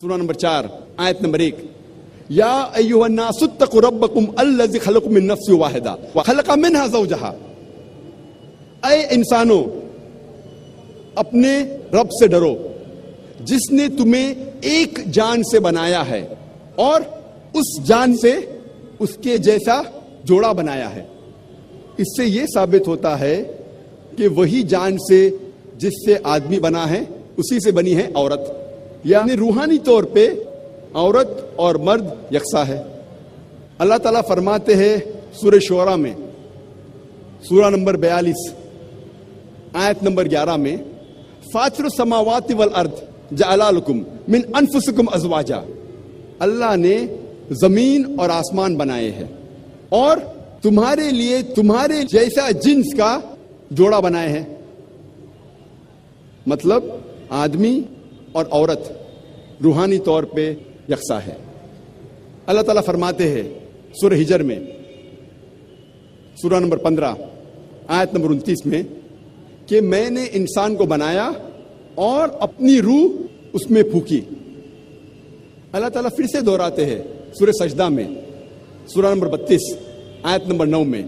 سورہ نمبر 4 آیت نمبر 1 یا ایھا الناس اتقوا ربکم الذی خلقکم من نفس واحدہ وخلق منها زوجہا، اے انسانوں اپنے رب سے ڈرو جس نے تمہیں ایک جان سے بنایا ہے اور اس جان سے اس کے جیسا جوڑا بنایا ہے۔ اس سے یہ ثابت ہوتا ہے کہ وہی جان سے جس سے آدمی بنا ہے اسی سے بنی ہے عورت، یعنی روحانی طور پہ عورت اور مرد یکساں ہے۔ اللہ تعالیٰ فرماتے ہیں سورہ شعراء میں سورہ نمبر 42 آیت نمبر 11 میں فاطر السماوات والارض جعل لکم من انفسکم ازواجا، اللہ نے زمین اور آسمان بنائے ہیں اور تمہارے لیے تمہارے جیسا جنس کا جوڑا بنائے ہیں، مطلب آدمی اور عورت روحانی طور پہ یکساں ہے۔ اللہ تعالیٰ فرماتے ہیں سورہ ہجر میں سورہ نمبر 15 آیت نمبر 29 میں کہ میں نے انسان کو بنایا اور اپنی روح اس میں پھونکی۔ اللہ تعالیٰ پھر سے دہراتے ہیں سورہ سجدہ میں سورہ نمبر 32 آیت نمبر 9 میں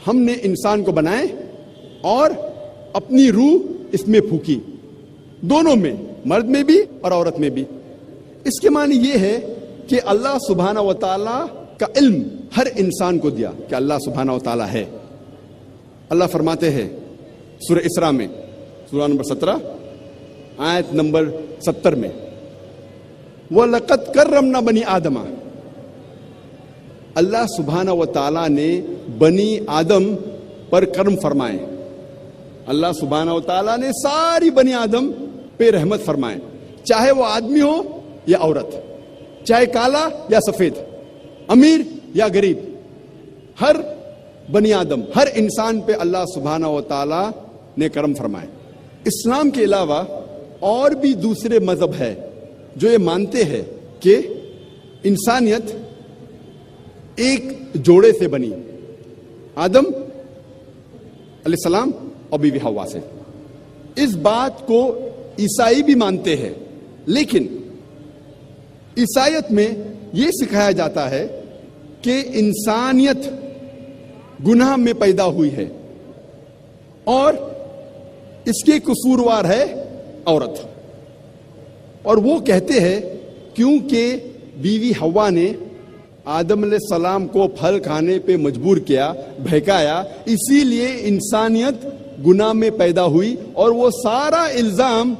ہم نے انسان کو بنائے اور اپنی روح اس میں پھونکی، دونوں میں، مرد میں بھی اور عورت میں بھی۔ اس کے معنی یہ ہے کہ اللہ سبحانہ و تعالیٰ کا علم ہر انسان کو دیا کہ اللہ سبحانہ و تعالیٰ ہے۔ اللہ فرماتے ہیں سورہ اسراء میں سورہ نمبر 17 آیت نمبر 70 میں وَلَقَدْ كَرَّمْنَا بَنِي آدَمَ، اللہ سبحانہ و تعالیٰ نے بنی آدم پر کرم فرمائے۔ اللہ سبحانہ و تعالیٰ نے ساری بنی آدم پہ رحمت فرمائے، چاہے وہ آدمی ہو یا عورت، چاہے کالا یا سفید، امیر یا غریب، ہر بنی آدم، ہر انسان پہ اللہ سبحانہ و تعالیٰ نے کرم فرمائے۔ اسلام کے علاوہ اور بھی دوسرے مذہب ہے جو یہ مانتے ہیں کہ انسانیت ایک جوڑے سے بنی، آدم علیہ السلام اور بیوی حوا سے۔ اس بات کو عیسائی بھی مانتے ہیں، لیکن عیسائیت میں یہ سکھایا جاتا ہے کہ انسانیت گناہ میں پیدا ہوئی ہے اور اس کے قصوروار ہے عورت، اور وہ کہتے ہیں کیونکہ بیوی حوا نے آدم علیہ السلام کو پھل کھانے پہ مجبور کیا، بہکایا، اسی لیے انسانیت گناہ میں پیدا ہوئی، اور وہ سارا الزام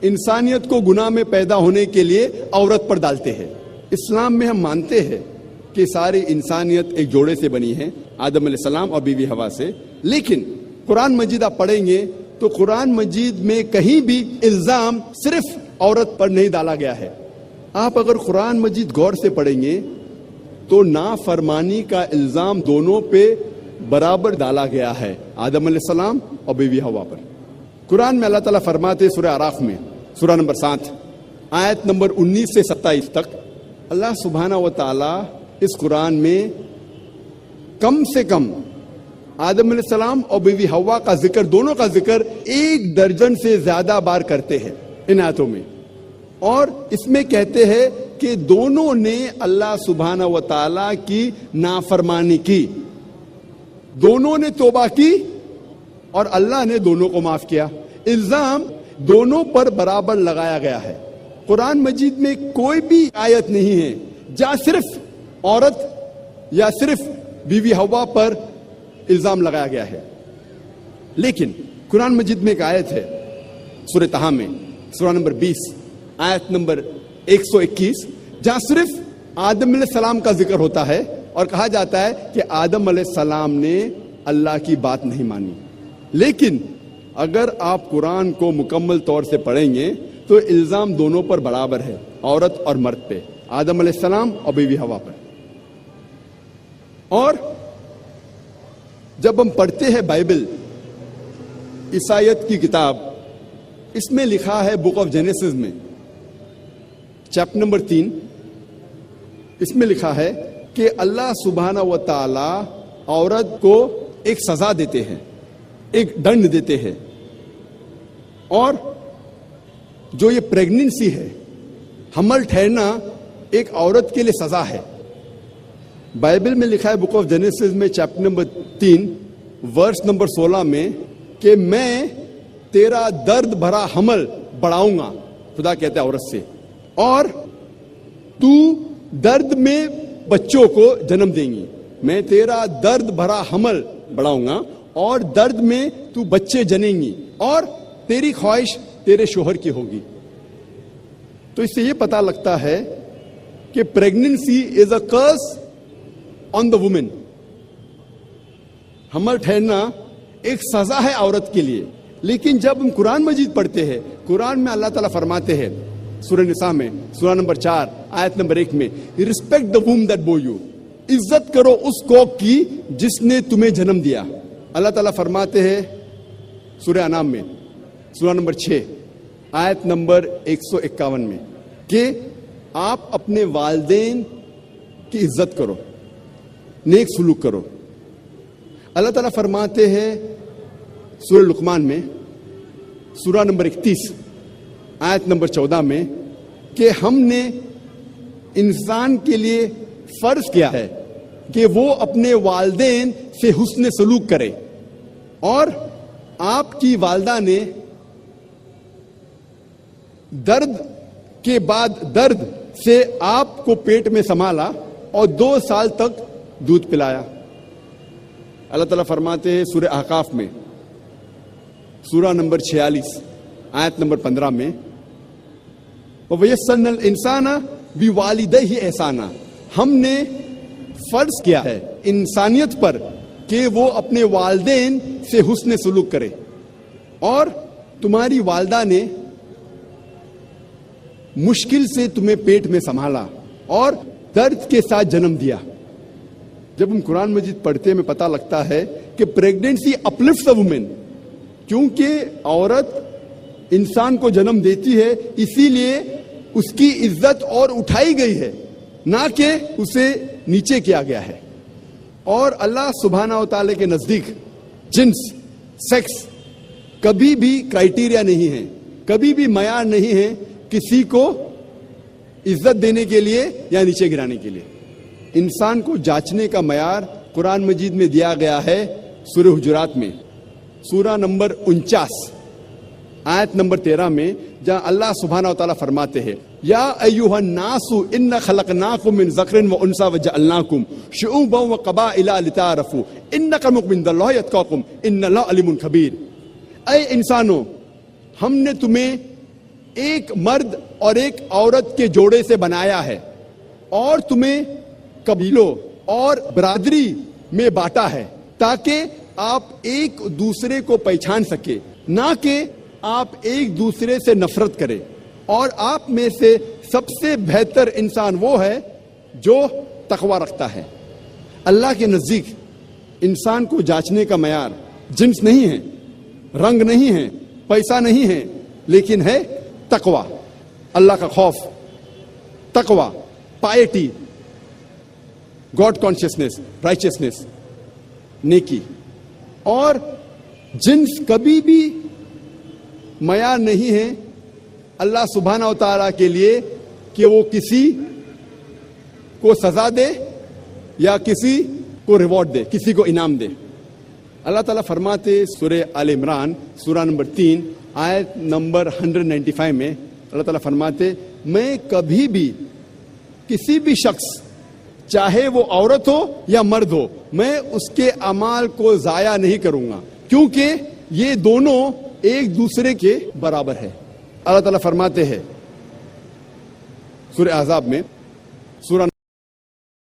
انسانیت کو گناہ میں پیدا ہونے کے لیے عورت پر ڈالتے ہیں۔ اسلام میں ہم مانتے ہیں کہ ساری انسانیت ایک جوڑے سے بنی ہے، آدم علیہ السلام اور بیوی حوا سے، لیکن قرآن مجید آپ پڑھیں گے تو قرآن مجید میں کہیں بھی الزام صرف عورت پر نہیں ڈالا گیا ہے۔ آپ اگر قرآن مجید غور سے پڑھیں گے تو نافرمانی کا الزام دونوں پہ برابر ڈالا گیا ہے، آدم علیہ السلام اور بیوی حوا پر۔ قرآن میں اللہ تعالیٰ فرماتے سورہ اعراف میں سورہ نمبر 7 آیت نمبر 19 سے 27 تک اللہ سبحانہ و تعالیٰ اس قرآن میں کم سے کم آدم علیہ السلام اور بیوی حوا کا ذکر، دونوں کا ذکر 1 درجن سے زیادہ بار کرتے ہیں ان آیتوں میں، اور اس میں کہتے ہیں کہ دونوں نے اللہ سبحانہ و تعالیٰ کی نافرمانی کی، دونوں نے توبہ کی اور اللہ نے دونوں کو معاف کیا۔ الزام دونوں پر برابر لگایا گیا ہے۔ قرآن مجید میں کوئی بھی آیت نہیں ہے جہاں صرف عورت یا صرف بیوی حوا پر الزام لگایا گیا ہے، لیکن قرآن مجید میں ایک آیت ہے سورہ طہ میں سورہ نمبر 20 آیت نمبر 121 جہاں صرف آدم علیہ السلام کا ذکر ہوتا ہے اور کہا جاتا ہے کہ آدم علیہ السلام نے اللہ کی بات نہیں مانی، لیکن اگر آپ قرآن کو مکمل طور سے پڑھیں گے تو الزام دونوں پر برابر ہے، عورت اور مرد پہ، آدم علیہ السلام اور بیوی حوا پر۔ اور جب ہم پڑھتے ہیں بائبل، عیسائیت کی کتاب، اس میں لکھا ہے بک آف جینیسس میں چیپٹر نمبر 3، اس میں لکھا ہے کہ اللہ سبحانہ و تعالی عورت کو ایک سزا دیتے ہیں، ایک دنڈ دیتے ہیں، اور جو یہ پریگننسی ہے حمل ٹھہرنا ایک عورت کے لیے سزا ہے. بائبل میں لکھا ہے بک آف جینیسس میں چیپٹر نمبر 3 ورس نمبر 16 میں کہ میں تیرا درد بھرا حمل بڑھاؤں گا. خدا کہتا ہے عورت سے, اور تو درد میں بچوں کو جنم دیں گی. میں تیرا درد بھرا حمل بڑھاؤں گا اور درد میں تو بچے جنیں گی اور تیری خواہش تیرے شوہر کی ہوگی. تو اس سے یہ پتا لگتا ہے کہ pregnancy is a Chris on the woman. حمل ٹھہرنا ایک سزا ہے عورت کے لیے. لیکن جب ہم قرآن مجید پڑھتے ہیں, قرآن میں اللہ تعالیٰ فرماتے ہیں سورہ نساء میں سورہ نمبر 4 آیت نمبر 1 میں, respect the womb that bore you, عزت کرو اس کوکھ کی جس نے تمہیں جنم دیا. اللہ تعالیٰ فرماتے ہیں سورہ انعام میں سورہ نمبر 6 آیت نمبر 151 میں کہ آپ اپنے والدین کی عزت کرو, نیک سلوک کرو. اللہ تعالیٰ فرماتے ہیں سورہ لقمان میں سورہ نمبر 31 آیت نمبر 14 میں کہ ہم نے انسان کے لیے فرض کیا ہے کہ وہ اپنے والدین سے حسن سلوک کرے. اور آپ کی والدہ نے درد کے بعد درد سے آپ کو پیٹ میں سنبھالا اور 2 سال تک دودھ پلایا. اللہ تعالیٰ فرماتے ہیں سورہ احقاف میں سورہ نمبر 46 آیت نمبر 15 میں وَيَسَّرْنَا الْإِنسَانَ بِوَالِدَيْهِ احسانا, ہم نے فرض کیا ہے انسانیت پر کہ وہ اپنے والدین سے حسن سلوک کرے. اور تمہاری والدہ نے مشکل سے تمہیں پیٹ میں سنبھالا اور درد کے ساتھ جنم دیا. جب ہم قرآن مجید پڑھتے ہیں ہمیں پتہ لگتا ہے کہ پریگننسی اپلفٹس اے وومن, کیونکہ عورت انسان کو جنم دیتی ہے اسی لیے اس کی عزت اور اٹھائی گئی ہے, نہ کہ اسے نیچے کیا گیا ہے. اور اللہ سبحانہ و تعالی کے نزدیک جنس, سیکس کبھی بھی کرائٹیریا نہیں ہے, کبھی بھی معیار نہیں ہے کسی کو عزت دینے کے لیے یا نیچے گرانے کے لیے. انسان کو جانچنے کا معیار قرآن مجید میں دیا گیا ہے سورہ حجرات میں سورہ نمبر 49 آیت نمبر 13 میں, جہاں اللہ سبحانہ و تعالیٰ فرماتے ہیں یا ایھا الناس ان خلقناکم من ذکر و انثی وجعلناکم شعوبا وقبائل لتعارفوا ان اکرمکم عند اللہ اتقاکم ان اللہ علیم خبیر. اے انسانوں, ہم نے تمہیں ایک مرد اور ایک عورت کے جوڑے سے بنایا ہے اور تمہیں قبیلوں اور برادری میں بانٹا ہے تاکہ آپ ایک دوسرے کو پہچان سکے, نہ کہ آپ ایک دوسرے سے نفرت کریں. اور آپ میں سے سب سے بہتر انسان وہ ہے جو تقوی رکھتا ہے. اللہ کے نزدیک انسان کو جانچنے کا معیار جنس نہیں ہے, رنگ نہیں ہے, پیسہ نہیں ہے, لیکن ہے تقوی, اللہ کا خوف, تقوی, پائٹی, گاڈ کانشیسنس, رائچسنس, نیکی. اور جنس کبھی بھی معیار نہیں ہے اللہ سبحانہ و تعالیٰ کے لیے کہ وہ کسی کو سزا دے یا کسی کو ریوارڈ دے, کسی کو انعام دے. اللہ تعالیٰ فرماتے سورہ آل عمران سورہ نمبر 3 آیت نمبر 195 میں اللہ تعالیٰ فرماتے میں کبھی بھی کسی بھی شخص چاہے وہ عورت ہو یا مرد ہو میں اس کے اعمال کو ضائع نہیں کروں گا کیونکہ یہ دونوں ایک دوسرے کے برابر ہے. اللہ تعالیٰ فرماتے ہیں سورہ احزاب میں سورہ